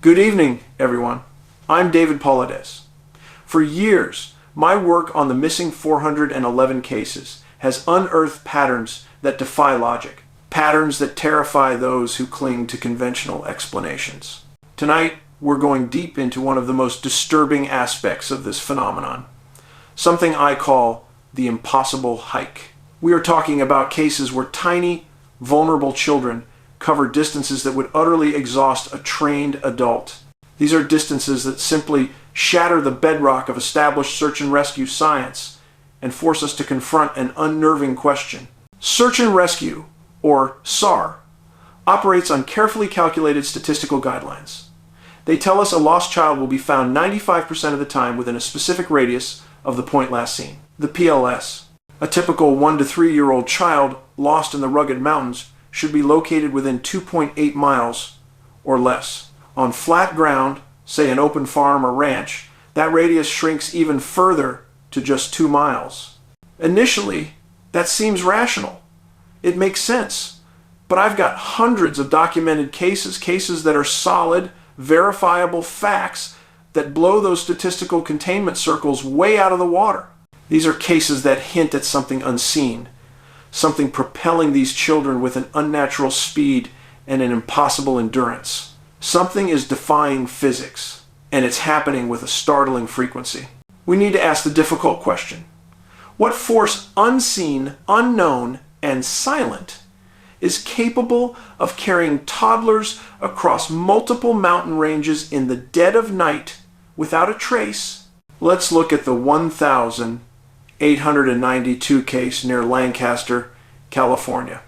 Good evening, everyone. I'm David Paulides. For years, my work on the missing 411 cases has unearthed patterns that defy logic, patterns that terrify those who cling to conventional explanations. Tonight, we're going deep into one of the most disturbing aspects of this phenomenon, something I call the impossible hike. We are talking about cases where tiny, vulnerable children cover distances that would utterly exhaust a trained adult. These are distances that simply shatter the bedrock of established search and rescue science and force us to confront an unnerving question. Search and rescue, or SAR, operates on carefully calculated statistical guidelines. They tell us a lost child will be found 95% of the time within a specific radius of the point last seen. The PLS. A typical 1 to 3 year old child lost in the rugged mountains should be located within 2.8 miles or less. On flat ground, say an open farm or ranch, that radius shrinks even further to just 2 miles. Initially, that seems rational. It makes sense. But I've got hundreds of documented cases that are solid, verifiable facts that blow those statistical containment circles way out of the water. These are cases that hint at something unseen, something propelling these children with an unnatural speed and an impossible endurance. Something is defying physics, and it's happening with a startling frequency. We need to ask the difficult question. What force unseen, unknown, and silent is capable of carrying toddlers across multiple mountain ranges in the dead of night without a trace? Let's look at the 1,892 case near Lancaster, California.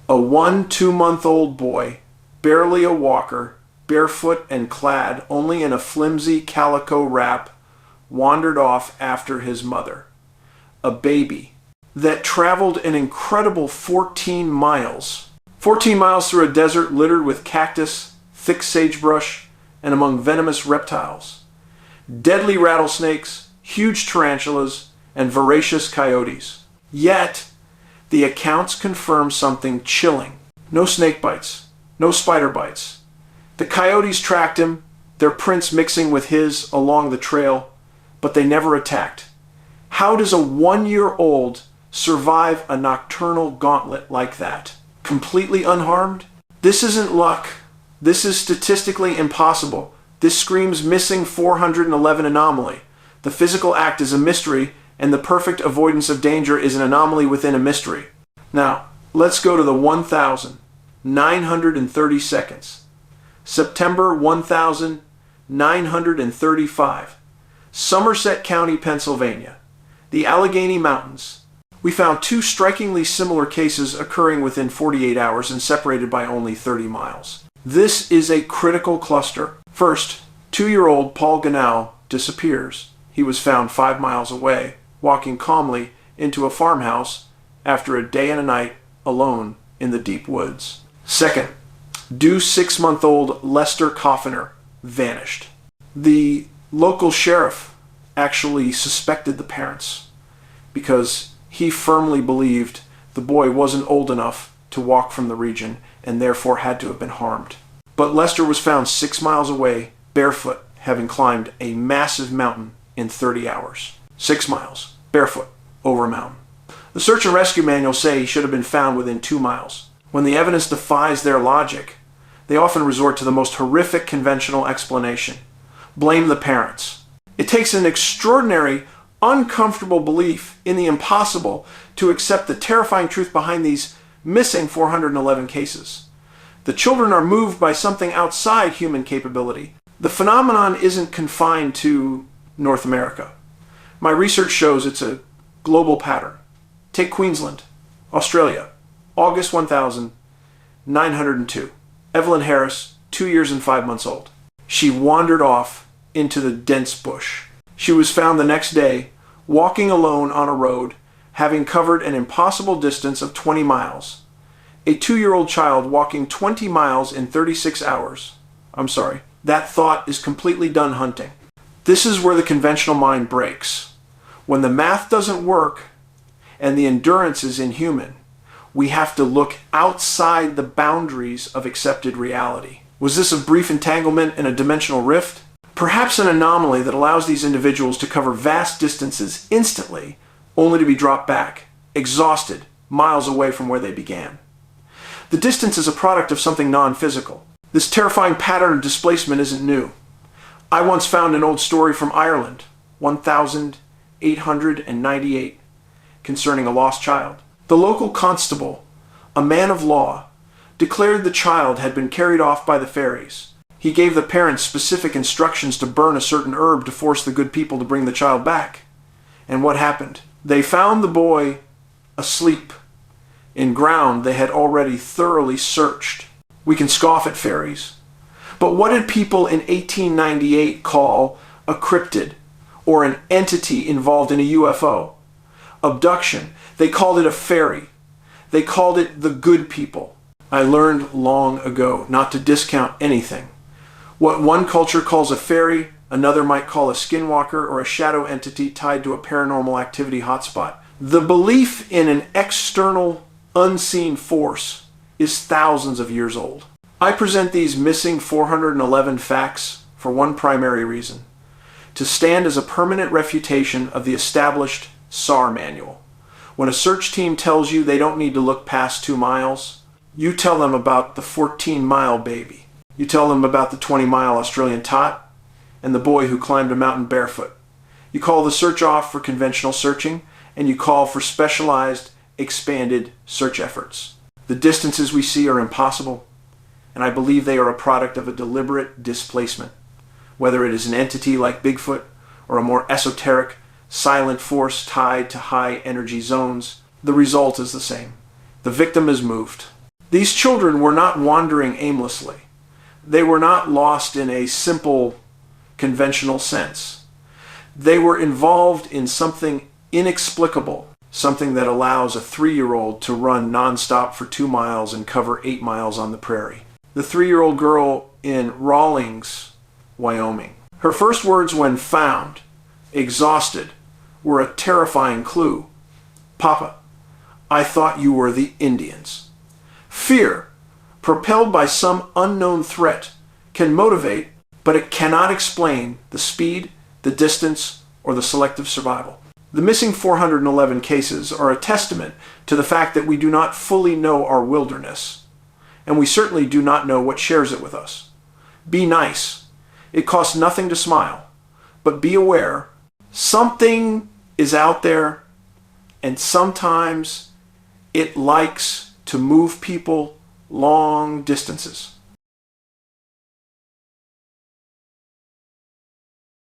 A 2-month-old boy, barely a walker, barefoot and clad only in a flimsy calico wrap, wandered off after his mother. A baby that traveled an incredible 14 miles. 14 miles through a desert littered with cactus, thick sagebrush, and among venomous reptiles. Deadly rattlesnakes, huge tarantulas, and voracious coyotes. Yet, the accounts confirm something chilling. No snake bites, no spider bites. The coyotes tracked him, their prints mixing with his along the trail, but they never attacked. How does a 1-year-old survive a nocturnal gauntlet like that, completely unharmed? This isn't luck. This is statistically impossible. This screams missing 411 anomaly. The physical act is a mystery, and the perfect avoidance of danger is an anomaly within a mystery. Now, let's go to the 1,930 seconds. September 1,935. Somerset County, Pennsylvania. The Allegheny Mountains. We found 2 strikingly similar cases occurring within 48 hours and separated by only 30 miles. This is a critical cluster. First, 2-year-old Paul Ganau disappears. He was found 5 miles away, walking calmly into a farmhouse after a day and a night alone in the deep woods. Second, due 6-month-old Lester Coffiner vanished. The local sheriff actually suspected the parents because he firmly believed the boy wasn't old enough to walk from the region and therefore had to have been harmed. But Lester was found 6 miles away, barefoot, having climbed a massive mountain in 30 hours. 6 miles, barefoot, over a mountain. The search and rescue manuals say he should have been found within 2 miles. When the evidence defies their logic, they often resort to the most horrific conventional explanation. Blame the parents. It takes an extraordinary, uncomfortable belief in the impossible to accept the terrifying truth behind these missing 411 cases. The children are moved by something outside human capability. The phenomenon isn't confined to North America. My research shows it's a global pattern. Take Queensland, Australia, August 1,902. Evelyn Harris, 2 years and 5 months old. She wandered off into the dense bush. She was found the next day, walking alone on a road, having covered an impossible distance of 20 miles. A 2-year-old child walking 20 miles in 36 hours. That thought is completely done hunting. This is where the conventional mind breaks. When the math doesn't work and the endurance is inhuman, we have to look outside the boundaries of accepted reality. Was this a brief entanglement in a dimensional rift? Perhaps an anomaly that allows these individuals to cover vast distances instantly, only to be dropped back, exhausted, miles away from where they began. The distance is a product of something non-physical. This terrifying pattern of displacement isn't new. I once found an old story from Ireland, 1898, concerning a lost child. The local constable, a man of law, declared the child had been carried off by the fairies. He gave the parents specific instructions to burn a certain herb to force the good people to bring the child back. And what happened? They found the boy asleep in ground they had already thoroughly searched. We can scoff at fairies, but what did people in 1898 call a cryptid, or an entity involved in a UFO? Abduction. They called it a fairy. They called it the good people. I learned long ago not to discount anything. What one culture calls a fairy, another might call a skinwalker or a shadow entity tied to a paranormal activity hotspot. The belief in an external, unseen force is thousands of years old. I present these missing 411 facts for one primary reason: to stand as a permanent refutation of the established SAR manual. When a search team tells you they don't need to look past 2 miles, you tell them about the 14-mile baby. You tell them about the 20-mile Australian tot and the boy who climbed a mountain barefoot. You call the search off for conventional searching, and you call for specialized, expanded search efforts. The distances we see are impossible, and I believe they are a product of a deliberate displacement. Whether it is an entity like Bigfoot or a more esoteric, silent force tied to high energy zones, the result is the same. The victim is moved. These children were not wandering aimlessly. They were not lost in a simple, conventional sense. They were involved in something inexplicable, something that allows a 3-year-old to run nonstop for 2 miles and cover 8 miles on the prairie. The 3-year-old girl in Rawlings, Wyoming. Her first words when found, exhausted, were a terrifying clue. "Papa, I thought you were the Indians." Fear, propelled by some unknown threat, can motivate, but it cannot explain the speed, the distance, or the selective survival. The missing 411 cases are a testament to the fact that we do not fully know our wilderness, and we certainly do not know what shares it with us. Be nice. It costs nothing to smile, but be aware something is out there, and sometimes it likes to move people long distances.